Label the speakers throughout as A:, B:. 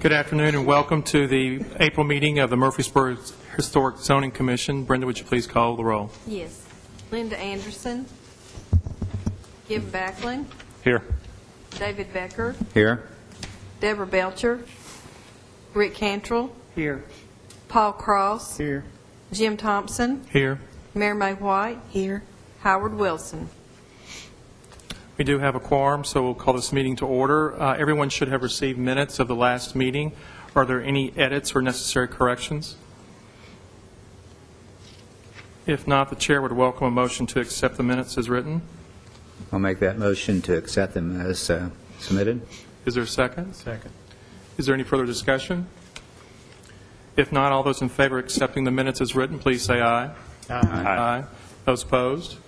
A: Good afternoon and welcome to the April meeting of the Murfreesboro Historic Zoning Commission. Brenda, would you please call the roll?
B: Yes. Linda Anderson. Kim Backlund.
C: Here.
B: David Becker.
D: Here.
B: Deborah Belcher. Rick Cantrell.
D: Here.
B: Paul Cross.
D: Here.
B: Jim Thompson.
A: Here.
B: Mary May White. Here. Howard Wilson.
A: We do have a quorum, so we'll call this meeting to order. Everyone should have received minutes of the last meeting. Are there any edits or necessary corrections? If not, the chair would welcome a motion to accept the minutes as written.
D: I'll make that motion to accept them as submitted.
A: Is there a second?
C: Second.
A: Is there any further discussion? If not, all those in favor of accepting the minutes as written, please say aye. Aye. Those opposed?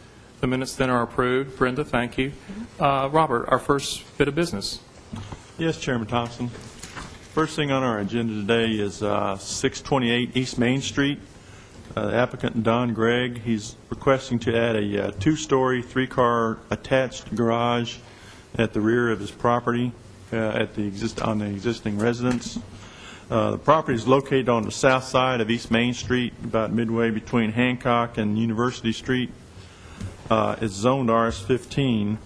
A: The minutes then are approved. Brenda, thank you. Robert, our first bit of business.
C: Yes, Chairman Thompson. First thing on our agenda today is 628 East Main Street. The applicant, Don Gregg, he's requesting to add a two-story, three-car attached garage at the rear of his property on the existing residence. The property is located on the south side of East Main Street, about midway between Hancock and University Street. It's zoned RS-15,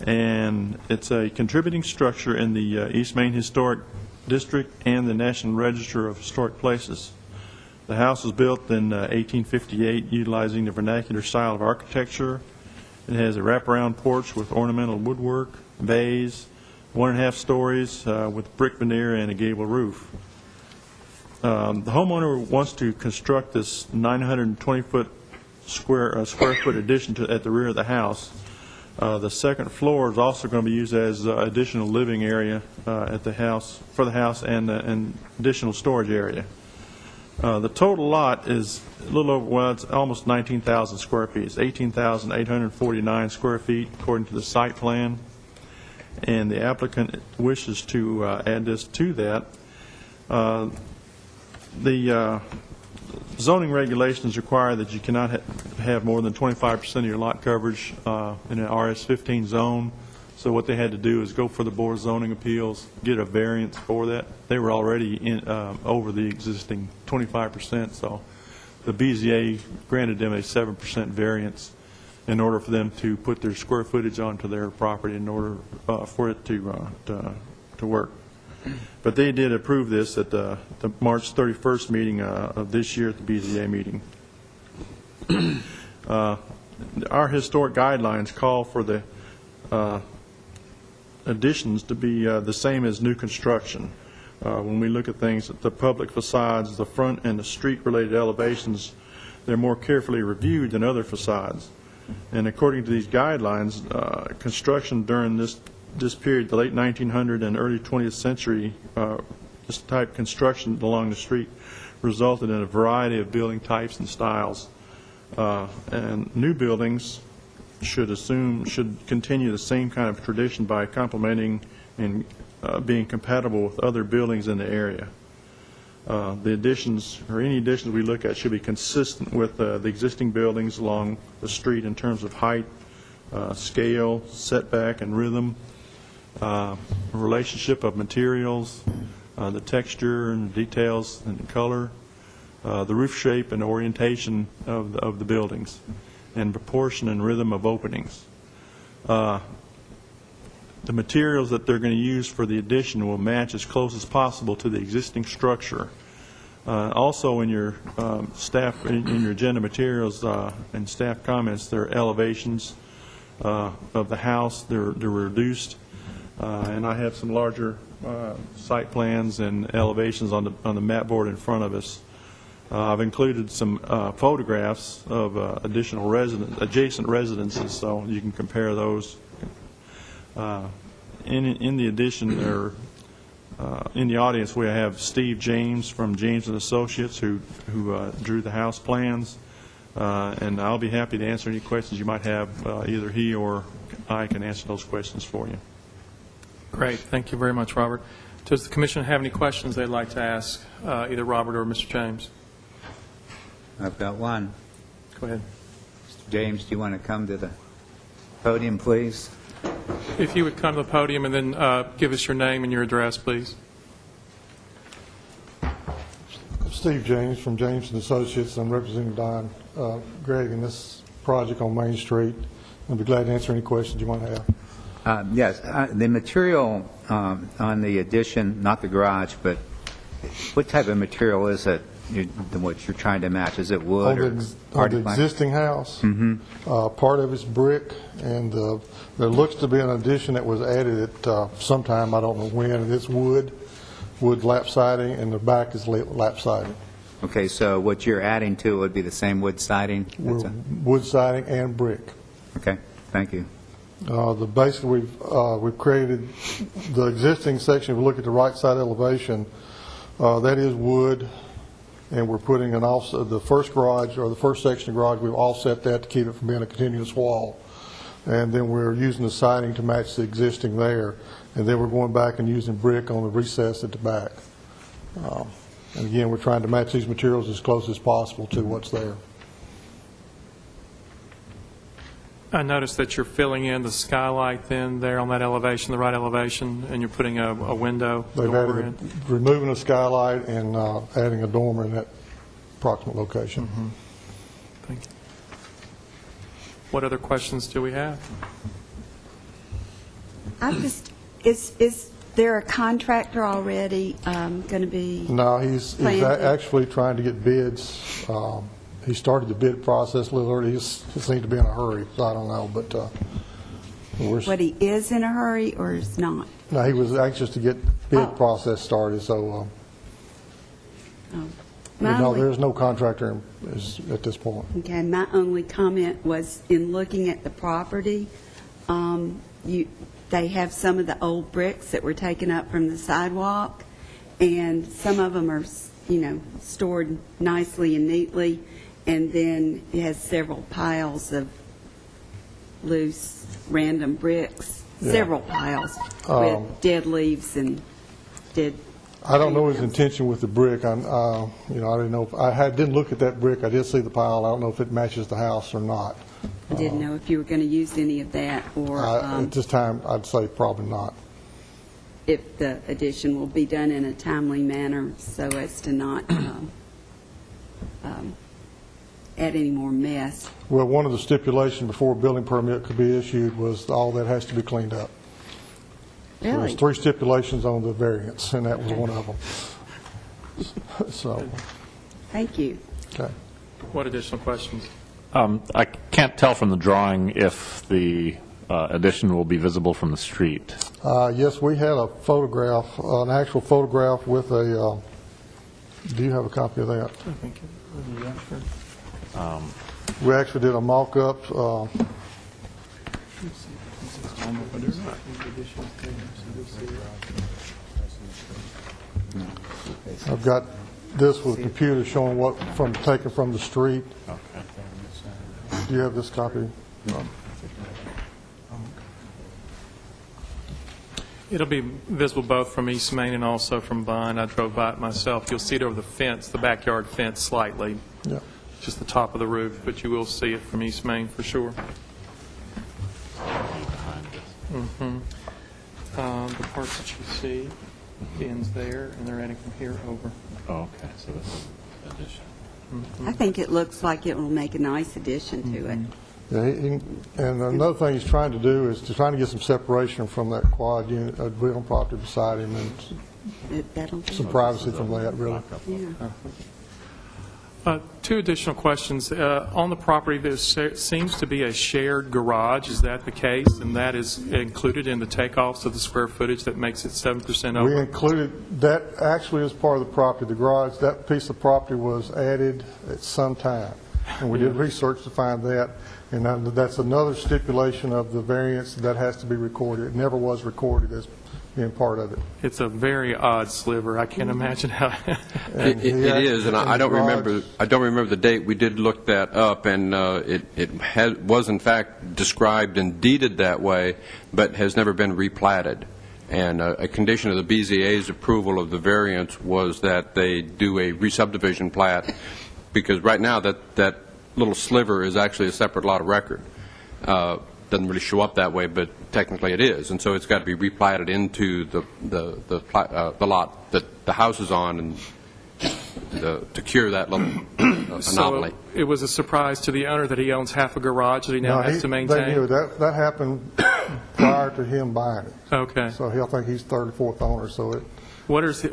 C: and it's a contributing structure in the East Main Historic District and the National Register of Historic Places. The house was built in 1858 utilizing the vernacular style of architecture. It has a wraparound porch with ornamental woodwork, bays, 1.5 stories with brick veneer and a gable roof. The homeowner wants to construct this 920-foot square foot addition at the rear of the house. The second floor is also going to be used as additional living area at the house and an additional storage area. The total lot is a little over, well, it's almost 19,000 square feet. It's 18,849 square feet according to the site plan, and the applicant wishes to add this to that. The zoning regulations require that you cannot have more than 25% of your lot coverage in an RS-15 zone. So what they had to do is go for the Board of Zoning Appeals, get a variance for that. They were already over the existing 25%, so the BZA granted them a 7% variance in order for them to put their square footage onto their property in order for it to work. But they did approve this at the March 31st meeting of this year at the BZA meeting. Our historic guidelines call for the additions to be the same as new construction. When we look at things, the public facades, the front and the street-related elevations, they're more carefully reviewed than other facades. And according to these guidelines, construction during this period, the late 1900s and early 20th century, this type of construction along the street resulted in a variety of building types and styles. And new buildings should continue the same kind of tradition by complementing and being compatible with other buildings in the area. The additions, or any additions we look at, should be consistent with the existing buildings along the street in terms of height, scale, setback, and rhythm, relationship of materials, the texture and details and color, the roof shape and orientation of the buildings, and proportion and rhythm of openings. The materials that they're going to use for the addition will match as close as possible to the existing structure. Also, in your in your agenda materials and staff comments, there are elevations of the house. They're reduced, and I have some larger site plans and elevations on the map board in front of us. I've included some photographs of adjacent residences, so you can compare those. In the addition, in the audience, we have Steve James from James and Associates, who drew the house plans, and I'll be happy to answer any questions you might have. Either he or I can answer those questions for you.
A: Great. Thank you very much, Robert. Does the Commission have any questions they'd like to ask either Robert or Mr. James?
D: I've got one.
A: Go ahead.
D: Mr. James, do you want to come to the podium, please?
A: If you would come to the podium and then give us your name and your address, please.
E: Steve James from James and Associates. I'm representing Don Gregg in this project on Main Street. I'll be glad to answer any questions you might have.
D: Yes, the material on the addition, not the garage, but what type of material is it, what you're trying to match? Is it wood or
E: On the
D: hardy plank?
E: existing house, part of it's brick, and there looks to be an addition that was added at sometime, I don't know when, and it's wood lap siding, and the back is lap siding.
D: Okay, so what you're adding to it would be the same wood siding?
E: Wood siding and brick.
D: Okay, thank you.
E: Basically, we've created the existing section. If you look at the right side elevation, that is wood, and we're putting an offset. The first garage, or the first section of garage, we've offset that to keep it from being a continuous wall. And then we're using the siding to match the existing there. And then we're going back and using brick on the recess at the back. And again, we're trying to match these materials as close as possible to what's there.
A: I noticed that you're filling in the skylight then there on that elevation, the right elevation, and you're putting a window
E: They've
A: door
E: added,
A: in.
E: removing a skylight and adding a dormer in that approximate location.
A: Thank you. What other questions do we have?
F: Is there a contractor already going to be?
E: No, he's
F: Planned to-
E: actually trying to get bids. He started the bid process a little early. He seemed to be in a hurry, so I don't know, but
F: What, he is in a hurry or is not?
E: no, he was anxious to get bid
F: Oh.
E: process started, so
F: My
E: no,
F: only-
E: there's no contractor at this point.
F: Okay, my only comment was in looking at the property, they have some of the old bricks that were taken up from the sidewalk, and some of them are, stored nicely and neatly, and then it has several piles of loose, random bricks,
E: Yeah.
F: several piles with dead leaves and dead.
E: I don't know his
F: trees.
E: intention with the brick. I didn't know. Didn't look at that brick. I did see the pile. I don't know if it matches the house or not.
F: I didn't know if you were going to use any of that, or
E: At this time, I'd say probably not.
F: if the addition will be done in a timely manner so as to not add any more mess.
E: Well, one of the stipulations before a building permit could be issued was all that has to be cleaned up. So
F: Really?
E: there's 3 stipulations on the variance, and that was one of them. So,
F: Thank you.
E: okay.
A: What additional questions?
G: I can't tell from the drawing if the addition will be visible from the street.
E: Yes, we had a photograph, an actual photograph with a, do you have a copy of that?
A: I think
E: We actually did a mock-up. I've got this with a computer showing what taken from the street. Do you have this copy?
A: It'll be visible both from East Main and also from Vine. I drove by it myself. You'll see it over the fence, the backyard fence slightly,
E: Yeah.
A: just the top of the roof, but you will see it from East Main for sure. The parts that you see ends there, and they're adding from here over.
G: Oh, okay, so this is addition.
F: I think it looks like it will make a nice addition to it.
E: Yeah, and another thing he's trying to do is to try to get some separation from that quad unit, dwelling property beside him, and
F: That'll be,
E: some privacy from that, really.
F: yeah.
A: 2 additional questions. On the property, there seems to be a shared garage. Is that the case? And that is included in the takeoffs of the square footage that makes it 7%
E: We
A: over?
E: included, that actually is part of the property. The garage, that piece of property was added at some time, and we did research to find that, and that's another stipulation of the variance that has to be recorded. It never was recorded as being part of it.
A: It's a very odd sliver. I can't imagine how.
E: And
H: It
E: he
H: is, and
E: actually-
H: I don't
E: the garage-
H: remember. I don't remember the date. We did look that up, and was in fact described and deeded that way, but has never been replatted. And a condition of the BZA's approval of the variance was that they do a re-subdivision plat, because right now that little sliver is actually a separate lot of record. Doesn't really show up that way, but technically it is, and so it's got to be replatted into the lot that the house is on, and to cure that little anomaly.
A: So it was a surprise to the owner that he owns half a garage that he now has to
E: They
A: maintain?
E: knew that happened prior to him buying it.
A: Okay.
E: So I think he's 34th owner, so it,
A: What are his,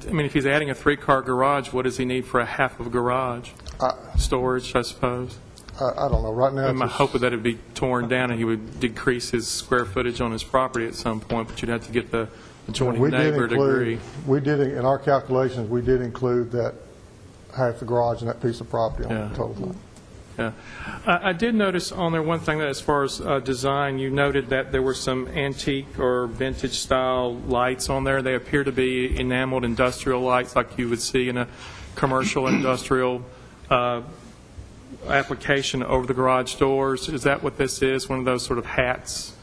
A: I mean, if he's adding a three-car garage, what does he need for a half of a garage? Storage, I suppose?
E: I don't know. Right now,
A: My
E: it's
A: hope would that it'd be torn down and he would decrease his square footage on his property at some point, but you'd have to get the adjoining
E: we did
A: neighbor to agree.
E: in our calculations, we did include that half the garage and that piece of property on
A: Yeah.
E: the total.
A: Yeah. I did notice on there one thing that as far as design, you noted that there were some antique or vintage-style lights on there. They appear to be enameled industrial lights like you would see in a commercial industrial application over the garage doors. Is that what this is, one of those sort of hats,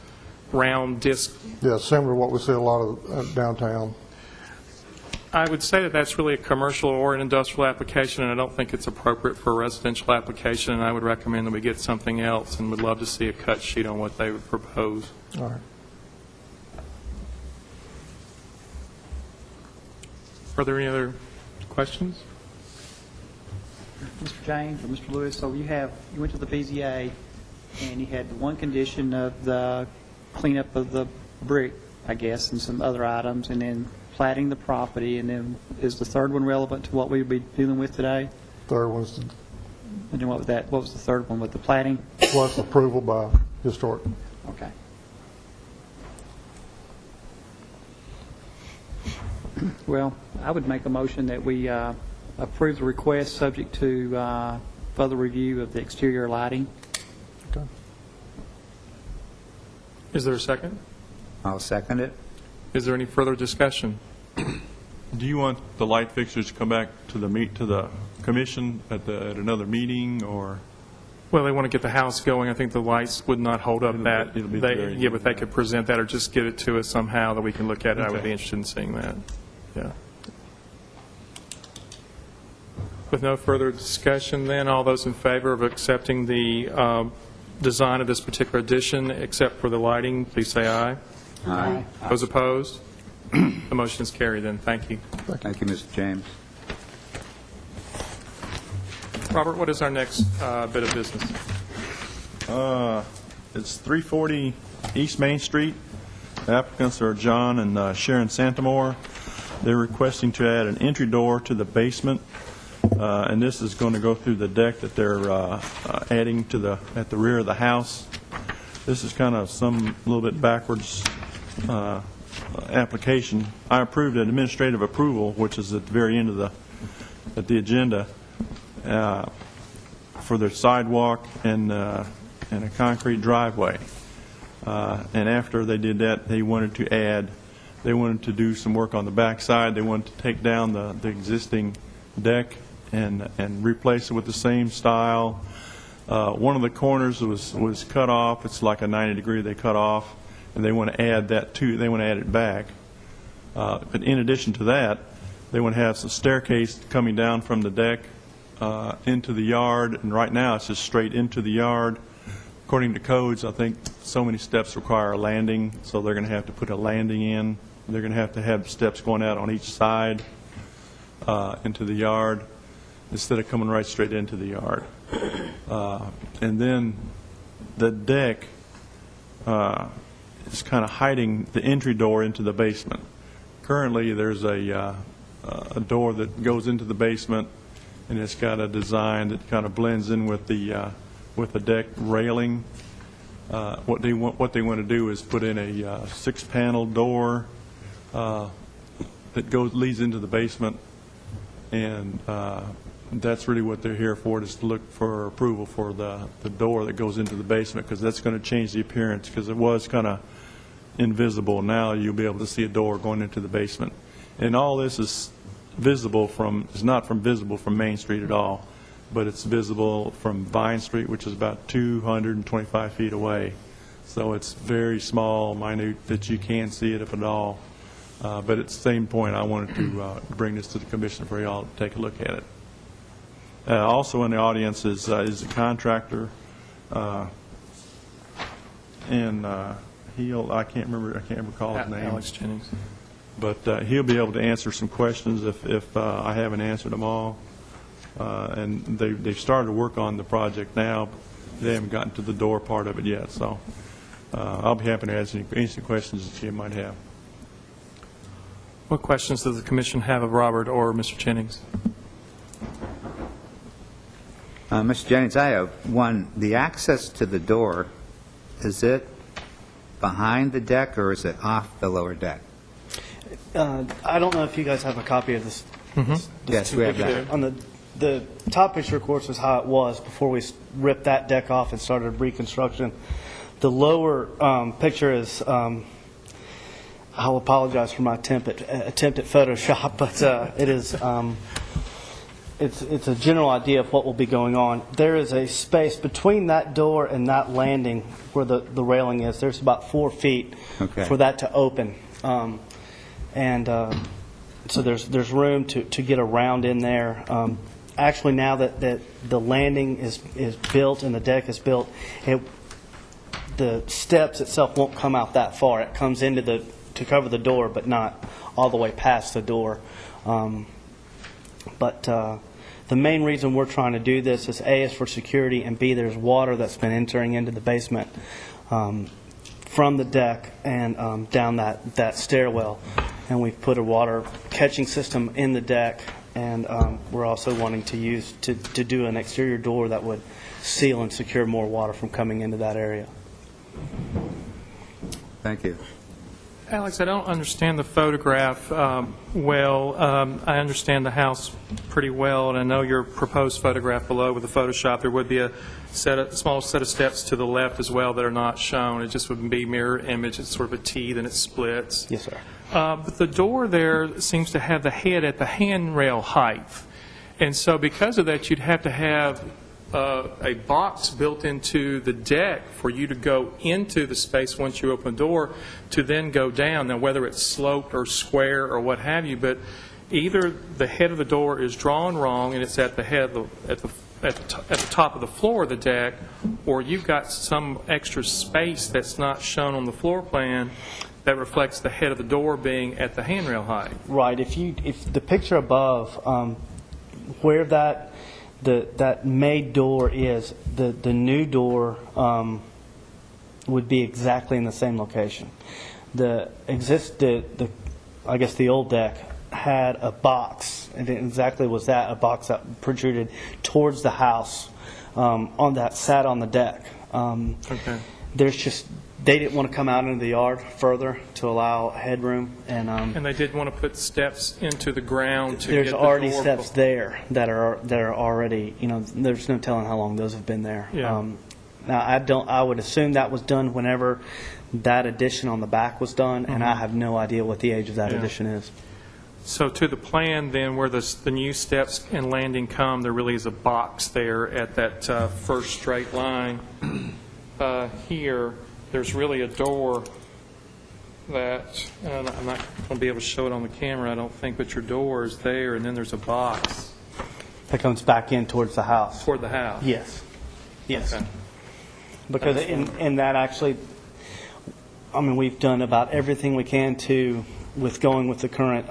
A: round disc?
E: Yeah, similar to what we see a lot of downtown.
A: I would say that that's really a commercial or an industrial application, and I don't think it's appropriate for a residential application, and I would recommend that we get something else, and would love to see a cut sheet on what they would propose.
E: All right.
A: Are there any other questions?
I: Mr. James or Mr. Lewis, so you went to the BZA and you had one condition of the cleanup of the brick, I guess, and some other items, and then platting the property, and then is the third one relevant to what we'd be dealing with today?
E: Third one's
I: And then what was the third one with the platting?
E: plus approval by historic.
I: Okay. Well, I would make a motion that we approve the request subject to further review of the exterior lighting.
E: Okay.
A: Is there a second?
D: I'll second it.
A: Is there any further discussion?
C: Do you want the light fixtures to come back to the commission at another meeting, or?
A: Well, they want to get the house going. I think the lights would not hold up
C: It'll
A: that.
C: be
A: They-
C: very-
A: Yeah, but they could present that or just give it to us somehow that we can look at it. I would
C: Okay.
A: be interested in seeing that. Yeah. With no further discussion, then, all those in favor of accepting the design of this particular addition, except for the lighting, please say aye.
D: Aye.
A: Those opposed? The motion is carried, then. Thank you.
D: Thank you, Mr. James.
A: Robert, what is our next bit of business?
C: It's 340 East Main Street. The applicants are John and Sharon Santamore. They're requesting to add an entry door to the basement, and this is going to go through the deck that they're adding at the rear of the house. This is kind of a little bit backwards application. I approved an administrative approval, which is at the very end of the agenda, for their sidewalk and a concrete driveway. And after they did that, they wanted to do some work on the backside. They wanted to take down the existing deck and replace it with the same style. One of the corners was cut off. It's like a 90-degree they cut off, and they want to add that too. They want to add it back. But in addition to that, they want to have some staircase coming down from the deck into the yard, and right now it's just straight into the yard. According to codes, I think so many steps require a landing, so they're going to have to put a landing in. They're going to have steps going out on each side into the yard instead of coming right straight into the yard. And then the deck is kind of hiding the entry door into the basement. Currently, there's a door that goes into the basement, and it's got a design that kind of blends in with the deck railing. What they want to do is put in a 6-panel door that leads into the basement, and that's really what they're here for, is to look for approval for the door that goes into the basement, because that's going to change the appearance, because it was kind of invisible. Now you'll be able to see a door going into the basement. And all this is visible is not visible from Main Street at all, but it's visible from Vine Street, which is about 225 feet away. So it's very small, minute, that you can see it if at all. But at the same point, I wanted to bring this to the commission for y'all to take a look at it. Also in the audience is a contractor, and I can't recall his name.
A: Alex Jennings.
C: But he'll be able to answer some questions if I haven't answered them all. And they've started to work on the project now. They haven't gotten to the door part of it yet, so I'll be happy to answer any questions that you might have.
A: What questions does the commission have of Robert or Mr. Jennings?
D: Mr. Jennings, I have one. The access to the door, is it behind the deck or is it off the lower deck?
J: I don't know if you guys have a copy of this.
D: Yes, we have that.
J: On the top picture, of course, is how it was before we ripped that deck off and started reconstruction. The lower picture is, I'll apologize for my attempt at Photoshop, but it is, it's a general idea of what will be going on. There is a space between that door and that landing where the railing is. There's about 4 feet for that to open. So there's room to get around in there. Actually, now that the landing is built and the deck is built, the steps itself won't come out that far. It comes into to cover the door, but not all the way past the door. But the main reason we're trying to do this is A, is for security, and B, there's water that's been entering into the basement from the deck and down that stairwell. And we've put a water catching system in the deck, and we're also wanting to do an exterior door that would seal and secure more water from coming into that area.
D: Thank you.
A: Alex, I don't understand the photograph well. I understand the house pretty well, and I know your proposed photograph below with the Photoshop. There would be a small set of steps to the left as well that are not shown. It just would be mirror image. It's sort of a T, then it splits.
J: Yes, sir.
A: But the door there seems to have the head at the handrail height. And so because of that, you'd have to have a box built into the deck for you to go into the space once you open the door to then go down. Now, whether it's sloped or square or what have you, but either the head of the door is drawn wrong and it's at the head of at the top of the floor of the deck, or you've got some extra space that's not shown on the floor plan that reflects the head of the door being at the handrail height.
J: Right. If the picture above, where that made door is, the new door would be exactly in the same location. I guess the old deck had a box, and it exactly was that, a box that protruded towards the house sat on the deck.
A: Okay.
J: They didn't want to come out into the yard further to allow headroom,
A: And they did want to put steps into the ground to
J: there's
A: get the
J: already
A: door
J: steps there that are already, there's no telling how long those have been there.
A: Yeah.
J: Now I would assume that was done whenever that addition on the back was done, and I have no idea what the age of that
A: Yeah.
J: addition is.
A: So to the plan, then, where the new steps and landing come, there really is a box there at that first straight line. Here, there's really a door that, and I'm not going to be able to show it on the camera, I don't think, but your door is there, and then there's a box
J: That comes back in towards the house.
A: toward the house.
J: Yes. Yes.
A: Okay.
J: Because in that actually, we've done about everything we can with going with the current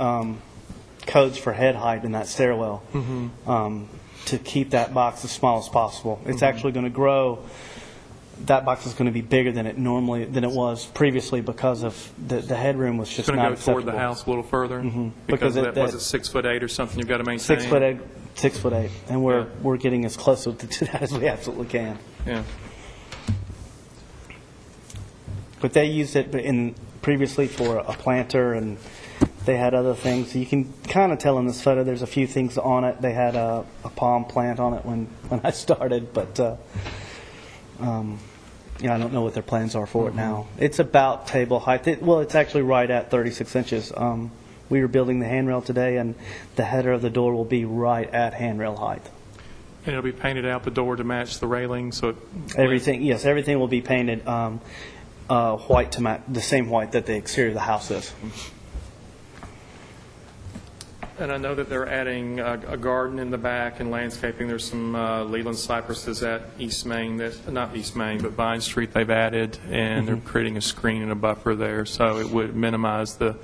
J: codes for head height in that stairwell to keep that box as small as possible. It's actually going to grow. That box is going to be bigger than it was previously because of the headroom was just
A: It's going
J: not
A: to go toward
J: acceptable.
A: the house a little further?
J: Because
A: Because of that, was
J: that-
A: it 6'8" or something you've got to maintain?
J: 6'8", and we're getting as close to that as we absolutely can.
A: Yeah.
J: But they used it previously for a planter, and they had other things. You can kind of tell in this photo there's a few things on it. They had a palm plant on it when I started, but I don't know what their plans are for it now. It's about table height. It's actually right at 36 inches. We were building the handrail today, and the header of the door will be right at handrail height.
A: And it'll be painted out the door to match the railing, so it...
J: Everything will be painted white to match the same white that the exterior of the house is.
A: And I know that they're adding a garden in the back and landscaping. There's some Leland cypresses at East Main, not East Main, but Vine Street they've added, and they're creating a screen and a buffer there, so it would minimize the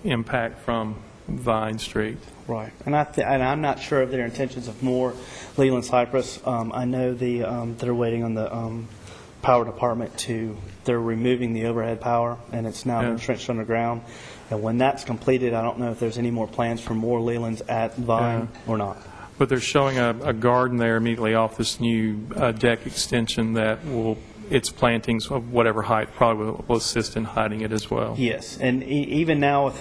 A: impact from Vine Street.
J: Right, and I'm not sure of their intentions of more Leland Cypress. I know they're waiting on the power department they're removing the overhead power, and it's now entrenched underground. And when that's completed, I don't know if there's any more plans for more Lelands at Vine or not.
A: But they're showing a garden there immediately off this new deck extension that its plantings of whatever height probably will assist in hiding it as well.
J: Yes, and even now with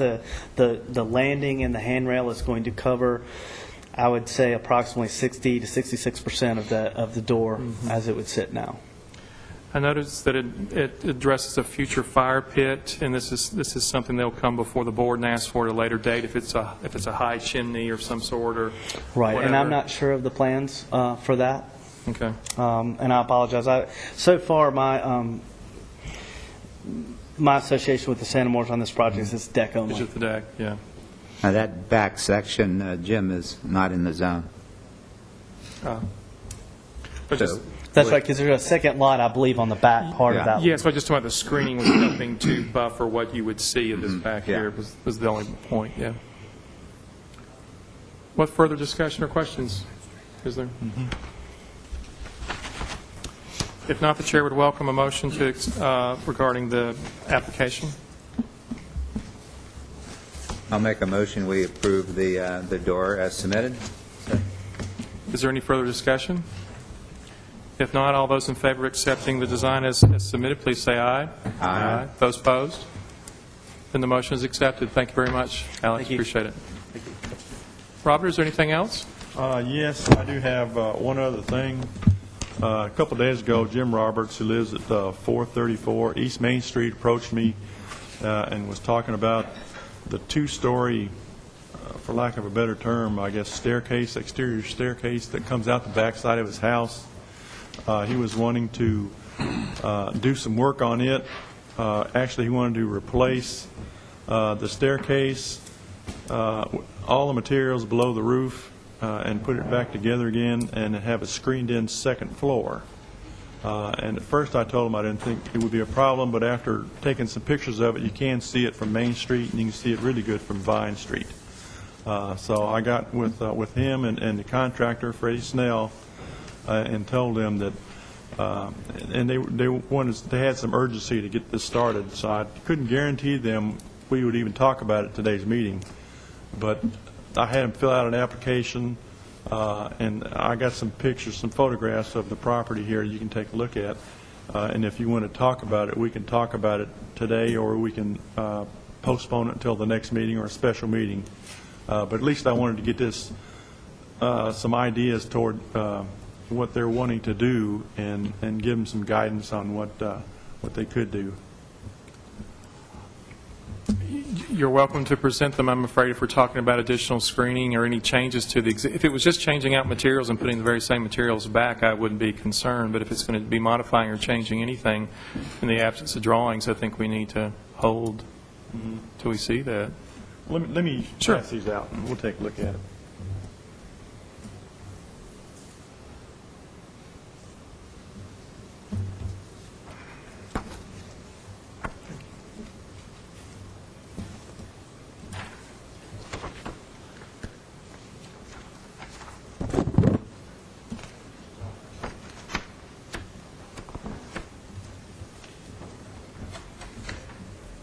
J: the landing and the handrail is going to cover, I would say, approximately 60 to 66% of the door as it would sit now.
A: I noticed that it addresses a future fire pit, and this is something they'll come before the board and ask for at a later date if it's a high chimney or some sort or
J: right.
A: whatever.
J: And I'm not sure of the plans for that.
A: Okay.
J: And I apologize. So far, my association with the Santa Moors on this project is deck only.
A: It's just the deck, yeah.
D: Now, that back section, Jim, is not in the zone.
A: But just,
J: That's right, because there's a second lot, I believe, on the back part of that.
A: yes, but just talking about the screening was helping to buffer what you would see in this back here was the only point, yeah. What further discussion or questions is there? If not, the chair would welcome a motion regarding the application.
D: I'll make a motion, we approve the door as submitted.
A: Is there any further discussion? If not, all those in favor of accepting the design as submitted, please say aye.
D: Aye.
A: Those opposed? Then the motion is accepted. Thank you very much, Alex.
J: Thank you.
A: Appreciate it. Robert, is there anything else?
C: Yes, I do have one other thing. A couple of days ago, Jim Roberts, who lives at 434 East Main Street, approached me and was talking about the two-story, for lack of a better term, I guess, staircase, exterior staircase that comes out the backside of his house. He was wanting to do some work on it. Actually, he wanted to replace the staircase, all the materials below the roof, and put it back together again and have a screened-in second floor. And at first I told him I didn't think it would be a problem, but after taking some pictures of it, you can see it from Main Street, and you can see it really good from Vine Street. So I got with him and the contractor, Freddie Snell, and told them that, and they had some urgency to get this started, so I couldn't guarantee them we would even talk about it at today's meeting. But I had them fill out an application, and I got some pictures, some photographs of the property here you can take a look at. And if you want to talk about it, we can talk about it today, or we can postpone it until the next meeting or a special meeting. But at least I wanted to get this, some ideas toward what they're wanting to do and give them some guidance on what they could do.
A: You're welcome to present them. I'm afraid if we're talking about additional screening or any changes to the, if it was just changing out materials and putting the very same materials back, I wouldn't be concerned. But if it's going to be modifying or changing anything in the absence of drawings, I think we need to hold till we see that.
C: Let me
A: Sure.
C: pass these out, and we'll take a look at it.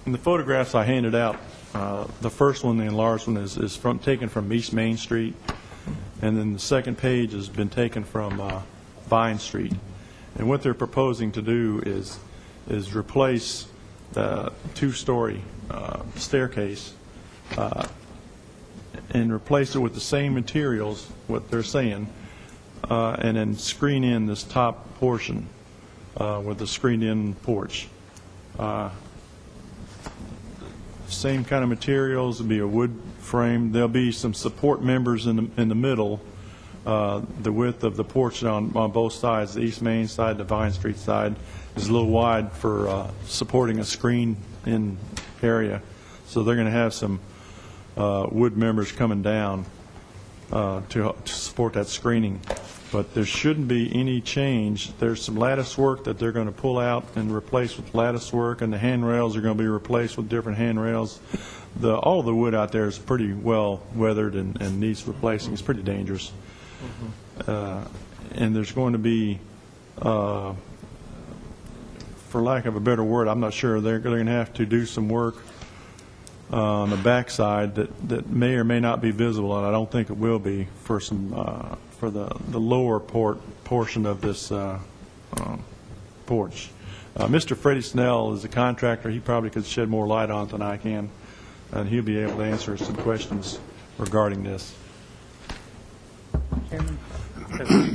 C: In the photographs I handed out, the first one, the enlarged one, is taken from East Main Street, and then the second page has been taken from Vine Street. And what they're proposing to do is replace the two-story staircase and replace it with the same materials, what they're saying, and then screen in this top portion with the screened-in porch. Same kind of materials. There'll be a wood frame. There'll be some support members in the middle. The width of the porch on both sides, the East Main side, the Vine Street side, is a little wide for supporting a screen-in area. So they're going to have some wood members coming down to support that screening. But there shouldn't be any change. There's some lattice work that they're going to pull out and replace with lattice work, and the handrails are going to be replaced with different handrails. all the wood out there is pretty well weathered and needs replacing. It's pretty dangerous. And there's going to be, for lack of a better word, I'm not sure, they're going to have to do some work on the backside that may or may not be visible, and I don't think it will be for some for the lower portion of this porch. Mr. Freddie Snell is a contractor. He probably could shed more light on it than I can, and he'll be able to answer some questions regarding this.
I: Chairman,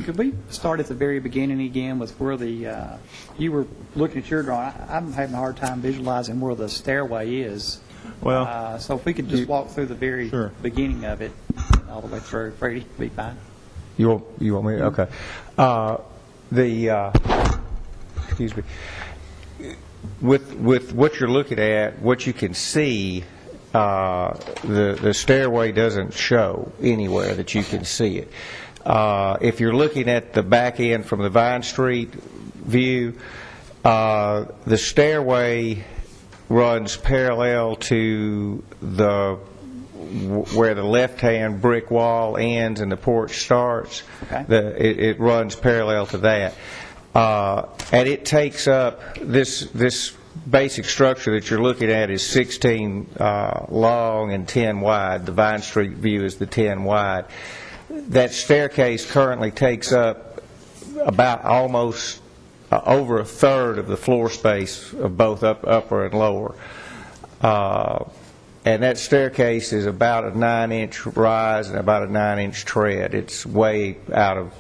I: could we start at the very beginning again with where the, you were looking at your drawing. I'm having a hard time visualizing where the stairway is.
C: Well,
I: So if we could just walk through the very
C: Sure.
I: beginning of it, all the way through, Freddie, be fine.
K: You want me? Okay. Excuse me. With what you're looking at, what you can see, the stairway doesn't show anywhere that you can see it. If you're looking at the back end from the Vine Street view, the stairway runs parallel to where the left-hand brick wall ends and the porch starts.
I: Okay.
K: It runs parallel to that. And it takes up this basic structure that you're looking at is 16 long and 10 wide. The Vine Street view is the 10 wide. That staircase currently takes up about almost over a third of the floor space of both upper and lower. And that staircase is about a 9-inch rise and about a 9-inch tread. It's way out of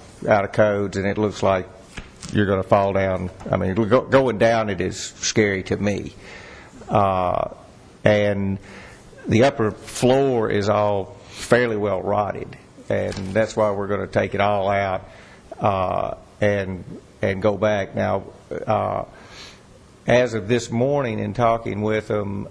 K: codes, and it looks like you're going to fall down. I mean, going down it is scary to me. And the upper floor is all fairly well rotted, and that's why we're going to take it all out and go back. Now, as of this morning in talking with them,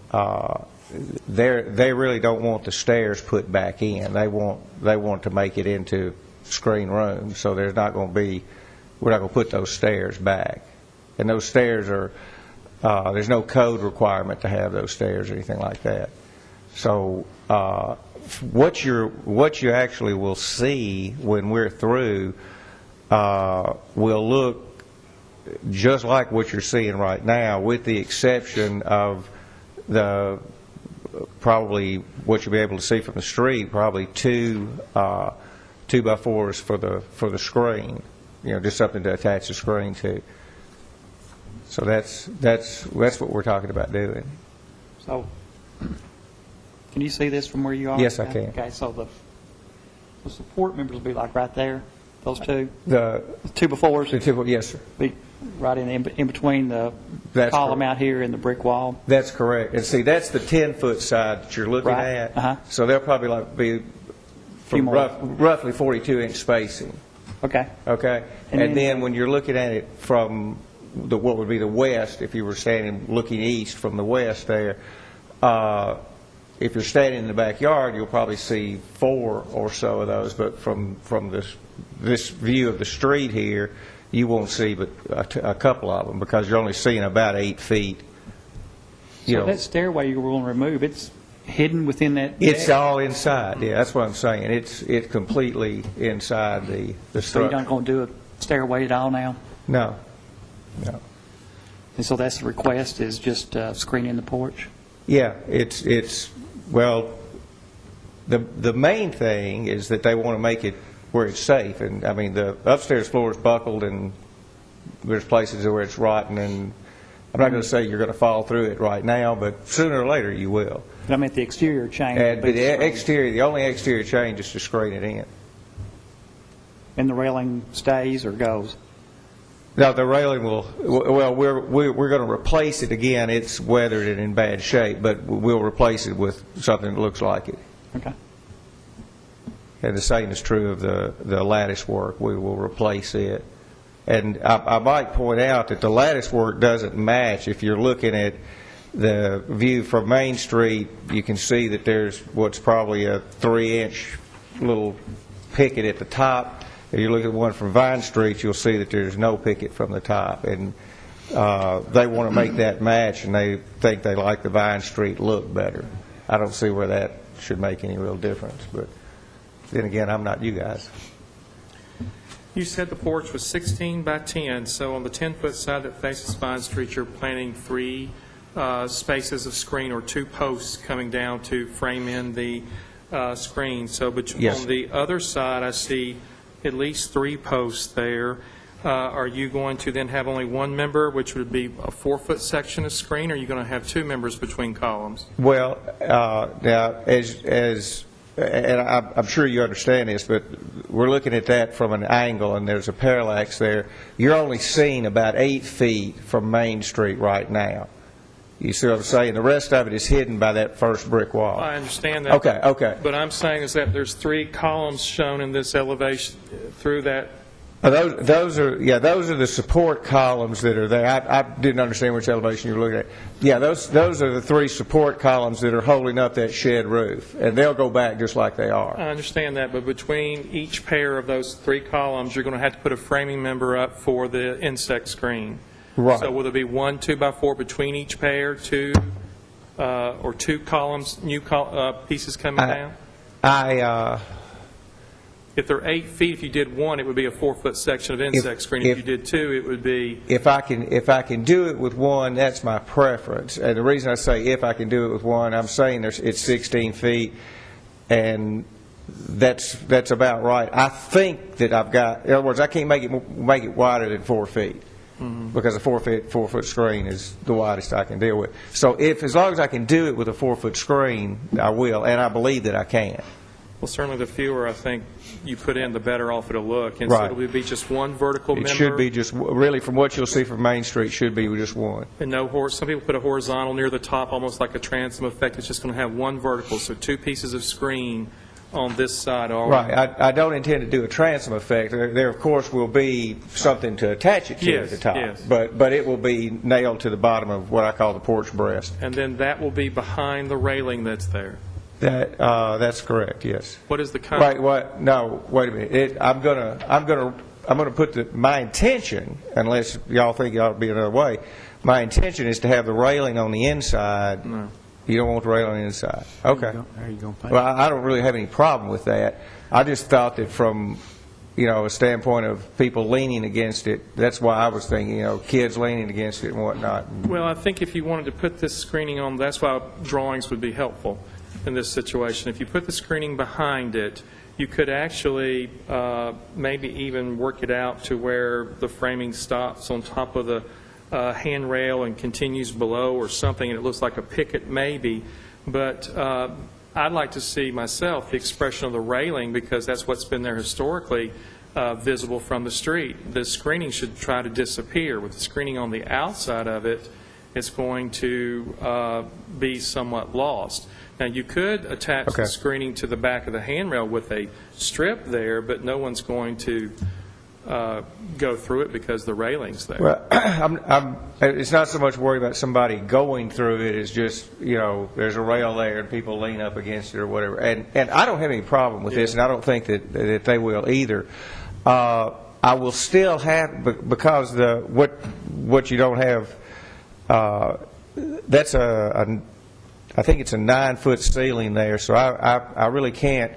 K: they really don't want the stairs put back in. They want to make it into screen rooms, so we're not going to put those stairs back. And those stairs are, there's no code requirement to have those stairs or anything like that. So what you actually will see when we're through will look just like what you're seeing right now, with the exception of probably what you'll be able to see from the street, probably 2x4s for the screen. Just something to attach the screen to. So that's what we're talking about doing.
I: So, can you see this from where you are?
K: Yes, I can.
I: Okay, so the support members will be like right there, those two?
K: The
I: 2x4s?
K: yes, sir.
I: Be right in between the
K: That's
I: column
K: correct.
I: out here and the brick wall?
K: That's correct. And see, that's the 10-foot side that you're looking
I: Right.
K: at.
I: Uh-huh.
K: So they'll probably be from
I: more.
K: roughly 42-inch spacing.
I: Okay.
K: Okay?
I: And
K: And
I: then-
K: then when you're looking at it from what would be the west, if you were standing looking east from the west there, if you're standing in the backyard, you'll probably see 4 or so of those. But from this view of the street here, you won't see but a couple of them, because you're only seeing about 8 feet.
I: So that stairway you will remove, it's hidden within that
K: It's
I: deck?
K: all inside. Yeah, that's what I'm saying. It's completely inside the
I: So you're
K: structure.
I: not going to do a stairway at all now?
K: No.
I: And so that's the request, is just screening the porch?
K: Yeah, it's well, the main thing is that they want to make it where it's safe. And, I mean, the upstairs floor is buckled, and there's places where it's rotten, and I'm not going to say you're going to fall through it right now, but sooner or later you will.
I: I meant the exterior change.
K: And
I: will be
K: the
I: screened.
K: the only exterior change is to screen it in.
I: And the railing stays or goes?
K: No, the railing will, well, we're going to replace it again. It's weathered and in bad shape, but we'll replace it with something that looks like it.
I: Okay.
K: And the same is true of the lattice work. We will replace it. And I might point out that the lattice work doesn't match. If you're looking at the view from Main Street, you can see that there's what's probably a 3-inch little picket at the top. If you look at one from Vine Street, you'll see that there's no picket from the top. And they want to make that match, and they think they like the Vine Street look better. I don't see where that should make any real difference. But then again, I'm not you guys.
A: You said the porch was 16 by 10, so on the 10-foot side that faces Vine Street, you're planning 3 spaces of screen or 2 posts coming down to frame in the screen. So
K: Yes.
A: on the other side, I see at least 3 posts there. Are you going to then have only one member, which would be a 4-foot section of screen, or are you going to have 2 members between columns?
K: Well, now, and I'm sure you understand this, but we're looking at that from an angle, and there's a parallax there. You're only seeing about 8 feet from Main Street right now. You see what I'm saying? The rest of it is hidden by that first brick wall.
A: I understand that.
K: Okay.
A: But I'm saying is that there's 3 columns shown in this elevation through that.
K: Those are the support columns that are there. I didn't understand which elevation you were looking at. Yeah, those are the 3 support columns that are holding up that shed roof, and they'll go back just like they are.
A: I understand that, but between each pair of those 3 columns, you're going to have to put a framing member up for the insect screen.
K: Right.
A: So will there be 1 2x4 between each pair, 2 or 2 columns, new pieces coming down? If they're 8 feet, if you did 1, it would be a 4-foot section of insect screen. If you did 2, it would be.
K: If I can do it with 1, that's my preference. And the reason I say if I can do it with 1, I'm saying it's 16 feet, and that's about right. I think that I've got. In other words, I can't make it wider than 4 feet. Because a 4-foot screen is the widest I can deal with. So as long as I can do it with a 4-foot screen, I will, and I believe that I can.
A: Well, certainly the fewer, I think, you put in, the better off it'll look. And
K: Right.
A: so it'll be just 1 vertical member.
K: It should be just, really, from what you'll see from Main Street, should be just 1.
A: And some people put a horizontal near the top, almost like a transom effect. It's just going to have 1 vertical, so 2 pieces of screen on this side.
K: Right. I don't intend to do a transom effect. There, of course, will be something to attach it to at the top.
A: Yes.
K: But it will be nailed to the bottom of what I call the porch breast.
A: And then that will be behind the railing that's there.
K: That's correct, yes.
A: What is the kind?
K: Right, what, no, wait a minute. I'm gonna put my intention, unless y'all think it ought to be another way, my intention is to have the railing on the inside.
A: No.
K: You don't want the railing on the inside? Okay.
D: There you go.
K: Well, I don't really have any problem with that. I just thought that from, a standpoint of people leaning against it, that's why I was thinking, kids leaning against it and whatnot.
A: Well, I think if you wanted to put this screening on, that's why drawings would be helpful in this situation. If you put the screening behind it, you could actually maybe even work it out to where the framing stops on top of the handrail and continues below or something, and it looks like a picket maybe. But I'd like to see myself the expression of the railing, because that's what's been there historically, visible from the street. The screening should try to disappear. With the screening on the outside of it, it's going to be somewhat lost. Now, you could attach the screening to the back of the handrail with a strip there, but no one's going to go through it because the railing's there.
K: Well, it's not so much worried about somebody going through it, it's just, there's a rail there and people lean up against it or whatever. And I don't have any problem with this, and I don't think that they will either. I will still have, because what you don't have, that's I think it's a 9-foot ceiling there, so I really can't.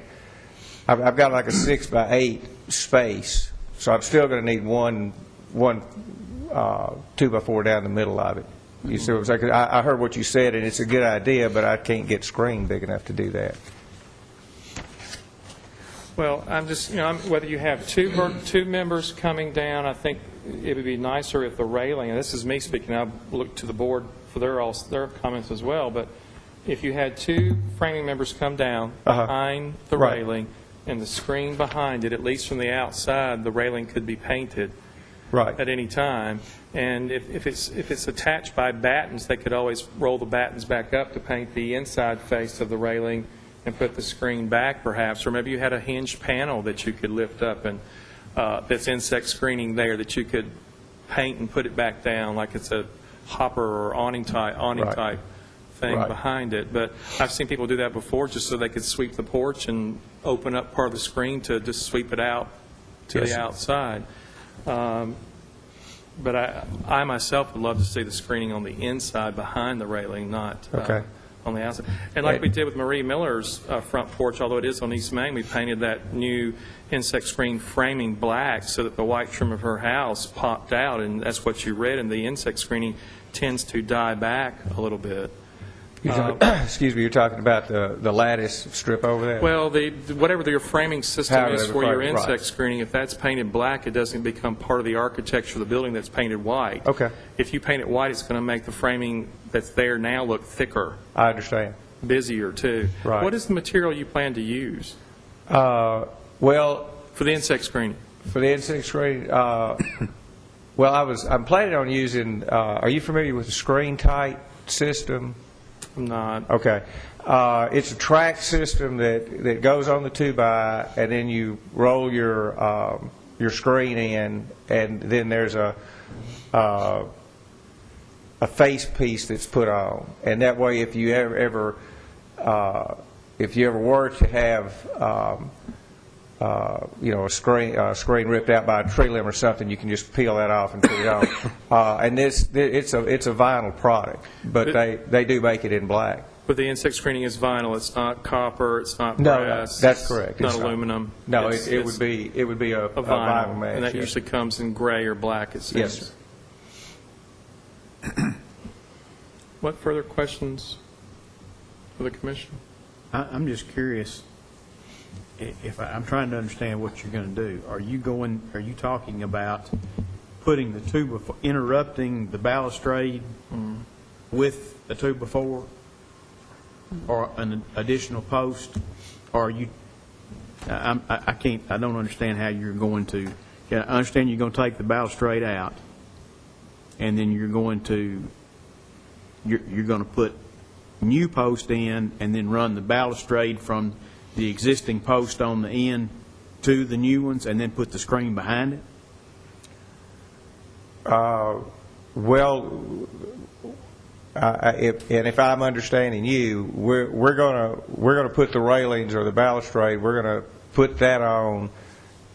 K: I've got like a 6 by 8 space, so I'm still going to need one 2x4 down the middle of it. You see what I'm saying? 'Cause I heard what you said, and it's a good idea, but I can't get screen big enough to do that.
A: Well, I'm just, whether you have two members coming down, I think it would be nicer if the railing, and this is me speaking, I'll look to the board for their comments as well, but if you had 2 framing members come down behind the railing and the screen behind it, at least from the outside, the railing could be painted at any time. And if it's attached by battens, they could always roll the battens back up to paint the inside face of the railing and put the screen back, perhaps. Or maybe you had a hinged panel that you could lift up and that's insect screening there that you could paint and put it back down like it's a hopper or awning type thing behind it. But I've seen people do that before just so they could sweep the porch and open up part of the screen to just sweep it out to the outside. But I myself would love to see the screening on the inside behind the railing, not on the outside. And like we did with Marie Miller's front porch, although it is on East Main, we painted that new insect screen framing black so that the white trim of her house popped out, and that's what you read, and the insect screening tends to die back a little bit.
K: Excuse me, you're talking about the lattice strip over there?
A: Well, whatever your framing system
K: However
A: is
K: they
A: for your
K: frame it,
A: insect
K: right.
A: screening, if that's painted black, it doesn't become part of the architecture of the building that's painted white.
K: Okay.
A: If you paint it white, it's going to make the framing that's there now look thicker,
K: I understand.
A: busier, too.
K: Right.
A: What is the material you plan to use
K: Well,
A: for the insect screening?
K: for the insect screen, well, I'm planning on using, are you familiar with the Screen Tight system?
A: I'm not.
K: Okay. It's a track system that goes on the 2x, and then you roll your screen in, and then there's a face piece that's put on, and that way, if you ever were to have a screen ripped out by a tree limb or something, you can just peel that off and put it on. And it's a vinyl product, but they do make it in black.
A: But the insect screening is vinyl. It's not copper. It's not
K: No,
A: brass.
K: that's correct.
A: It's not
K: It's not.
A: aluminum.
K: No,
A: It's-
K: it
A: it's
K: would be a
A: a
K: vinyl mesh.
A: and that
K: yes.
A: usually comes in gray or black. It seems.
K: Yes, sir.
A: What further questions for the commission?
L: I'm just curious, I'm trying to understand what you're going to do. Are you talking about putting the 2x4, interrupting the balustrade with the 2x4? Or an additional post? Or are you, I don't understand how you're going to, I understand you're going to take the balustrade out, and then you're going to put new post in, and then run the balustrade from the existing post on the end to the new ones, and then put the screen behind it?
K: Well, if I'm understanding you, we're gonna put the railings or the balustrade. We're gonna put that on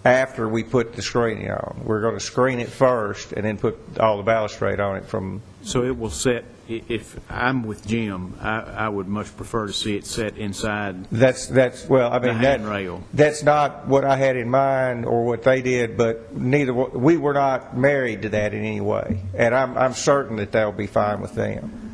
K: after we put the screening on. We're going to screen it first and then put all the balustrade on it from.
L: So it will set, if I'm with Jim, I would much prefer to see it set inside.
K: That's well, I mean,
L: The handrail.
K: That's not what I had in mind or what they did, but we were not married to that in any way, and I'm certain that they'll be fine with them.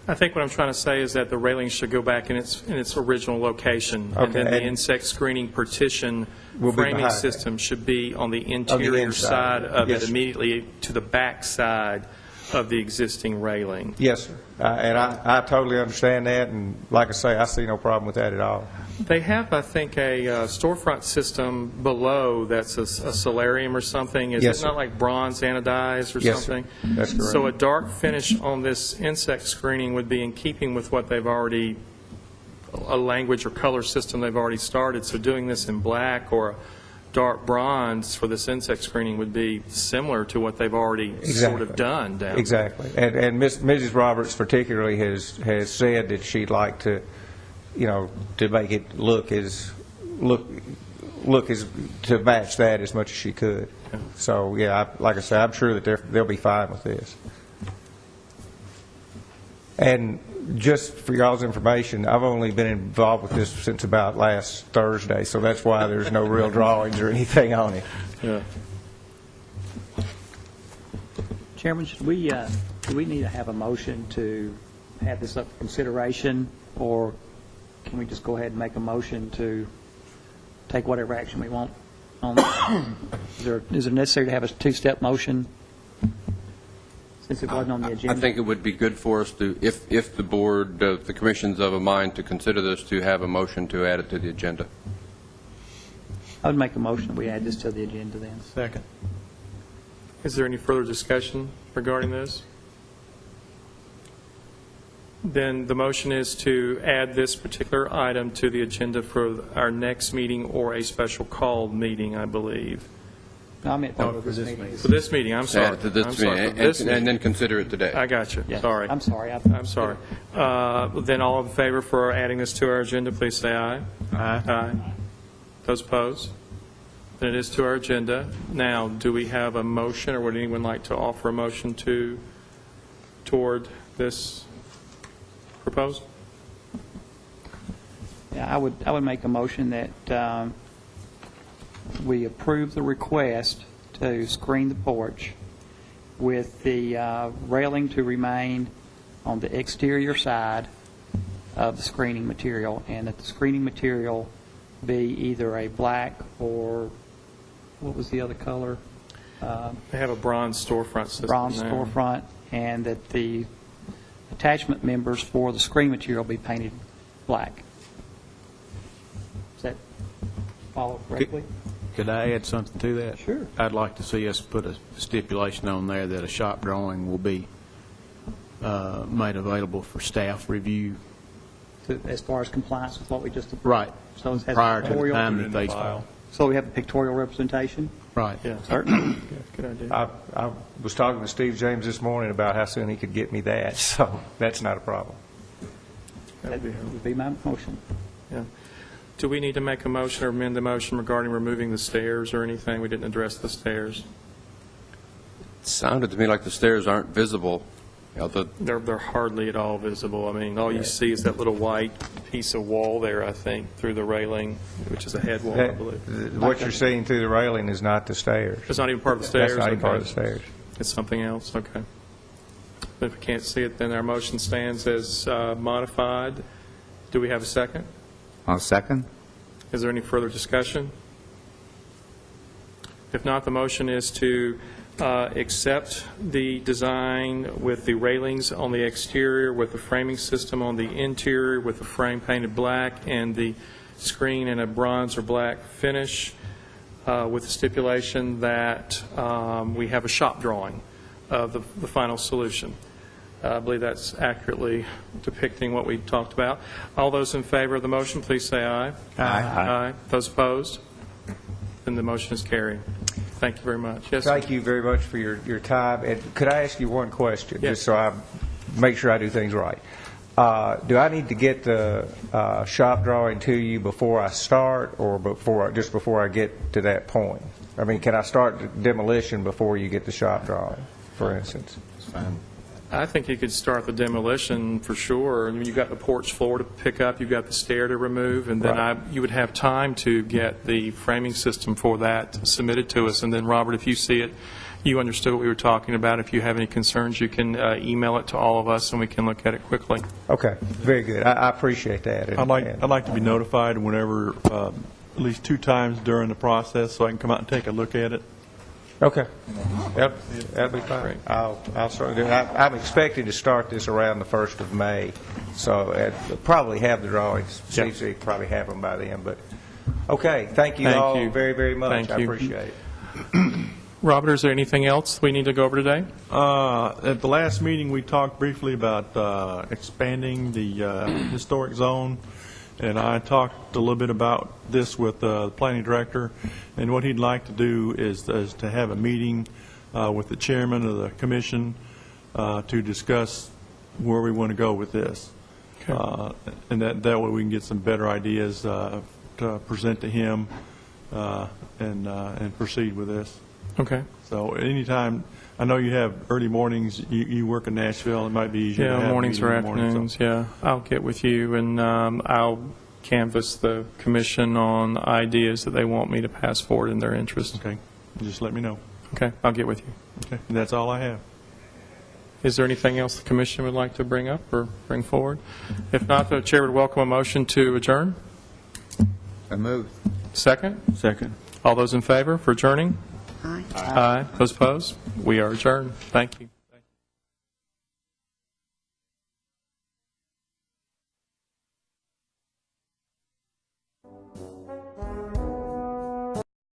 A: I think what I'm trying to say is that the railing should go back in its original location. And then the
K: and
A: insect screening partition
K: will be
A: framing
K: behind
A: system should be on the interior
K: inside.
A: side of
K: Yes,
A: it,
K: sir.
A: immediately to the back side of the existing railing.
K: Yes, sir. And I totally understand that, and like I say, I see no problem with that at all.
A: They have, I think, a storefront system below that's a solarium or something. Is
K: Yes,
A: it
K: sir.
A: not like bronze anodized or
K: Yes, sir.
A: something?
K: That's correct.
A: So a dark finish on this insect screening would be in keeping with what they've already, a language or color system they've already started. So doing this in black or dark bronze for this insect screening would be similar to what they've already sort of done down there.
K: Exactly. And Mrs. Roberts particularly has said that she'd like to, to make it look as to match that as much as she could. So, yeah, like I said, I'm sure that they'll be fine with this. And just for y'all's information, I've only been involved with this since about last Thursday, so that's why there's no real drawings or anything on it.
A: Yeah.
I: Chairman, do we need to have a motion to have this up for consideration, or can we just go ahead and make a motion to take whatever action we want on that? Is it necessary to have a two-step motion since it wasn't on the agenda?
H: I think it would be good for us to, if the board, the commission's of a mind to consider this, to have a motion to add it to the agenda.
I: I would make a motion that we add this to the agenda then.
L: Second.
A: Is there any further discussion regarding this? Then the motion is to add this particular item to the agenda for our next meeting or a special called meeting, I believe.
I: No, I meant for
L: for
I: this
L: this
I: meeting.
L: meeting.
A: For this meeting, I'm sorry.
H: Add it to this
A: I'm sorry,
H: meeting,
A: for this
H: and
A: meeting.
H: then consider it today.
A: I got you.
I: Yeah.
A: Sorry.
I: I'm sorry.
A: I'm sorry. Then all in favor for adding this to our agenda, please say aye.
L: Aye.
A: Aye. Those opposed? Then it is to our agenda. Now, do we have a motion, or would anyone like to offer a motion toward this proposal?
I: I would make a motion that we approve the request to screen the porch with the railing to remain on the exterior side of the screening material, and that the screening material be either a black or, what was the other color?
A: They have a bronze storefront system
I: Bronze
A: now.
I: storefront, and that the attachment members for the screen material be painted black. Does that follow correctly?
L: Could I add something to that?
I: Sure.
L: I'd like to see us put a stipulation on there that a shop drawing will be made available for staff review.
I: As far as compliance with what we just approved?
L: Right.
I: So it has
L: Prior to the
I: pictorial-
L: time
C: Put it
L: that
C: in
L: they
C: the file.
I: So we have a pictorial representation?
L: Right.
A: Yeah,
I: Certainly.
A: good idea.
K: I was talking to Steve James this morning about how soon he could get me that, so that's not a problem.
I: That would be my motion.
A: Yeah. Do we need to make a motion or amend the motion regarding removing the stairs or anything? We didn't address the stairs.
H: It sounded to me like the stairs aren't visible. You know,
A: They're hardly at all visible. I mean, all you see is that little white piece of wall there, I think, through the railing, which is a head wall, I believe.
K: What you're seeing through the railing is not the stairs.
A: It's not even part of the stairs?
K: That's not even part of
A: Okay.
K: the stairs.
A: It's something else, okay. But if we can't see it, then our motion stands as modified. Do we have a second?
D: I'll second.
A: Is there any further discussion? If not, the motion is to accept the design with the railings on the exterior, with the framing system on the interior, with the frame painted black, and the screen in a bronze or black finish, with the stipulation that we have a shop drawing of the final solution. I believe that's accurately depicting what we talked about. All those in favor of the motion, please say aye. Aye. Those opposed? Then the motion is carried. Thank you very much. Yes, sir.
K: Thank you very much for your time. And could I ask you one question?
A: Yes.
K: Just so I make sure I do things right. Do I need to get the shop drawing to you before I start, or just before I get to that point? I mean, can I start demolition before you get the shop drawing, for instance?
A: I think you could start the demolition for sure. I mean, you've got the porch floor to pick up, you've got the stair to remove, and then
K: Right.
A: you would have time to get the framing system for that submitted to us. And then, Robert, if you see it, you understood what we were talking about. If you have any concerns, you can email it to all of us, and we can look at it quickly.
K: Okay, very good. I appreciate that. And-
C: I'd like to be notified whenever, at least 2 times during the process, so I can come out and take a look at it.
K: Okay. That'll be fine. I'll start doing it. I'm expecting to start this around the 1st of May, so I'll probably have the drawings.
A: Yeah.
K: Steve probably have them by then, but, okay, thank you
A: Thank
K: all
A: you.
K: very, very much.
A: Thank
K: I
A: you.
K: appreciate it.
A: Robert, is there anything else we need to go over today?
C: At the last meeting, we talked briefly about expanding the historic zone, and I talked a little bit about this with the planning director, and what he'd like to do is to have a meeting with the chairman of the commission to discuss where we want to go with this. And that way we can get some better ideas to present to him and proceed with this.
A: Okay.
C: So anytime, I know you have early mornings, you work in Nashville, it might be easier to have
A: Yeah,
C: a
A: mornings
C: meeting
A: or
C: in the morning, so-
A: afternoons, yeah. I'll get with you, and I'll canvass the commission on ideas that they want me to pass forward in their interest.
C: Okay, just let me know.
A: Okay, I'll get with you.
C: Okay, and that's all I have.
A: Is there anything else the commission would like to bring up or bring forward? If not, the chair would welcome a motion to adjourn.
D: So moved.
A: Second?
C: Second.
A: All those in favor for adjourning?
F: Aye.
A: Aye. Those opposed? We are adjourned. Thank you.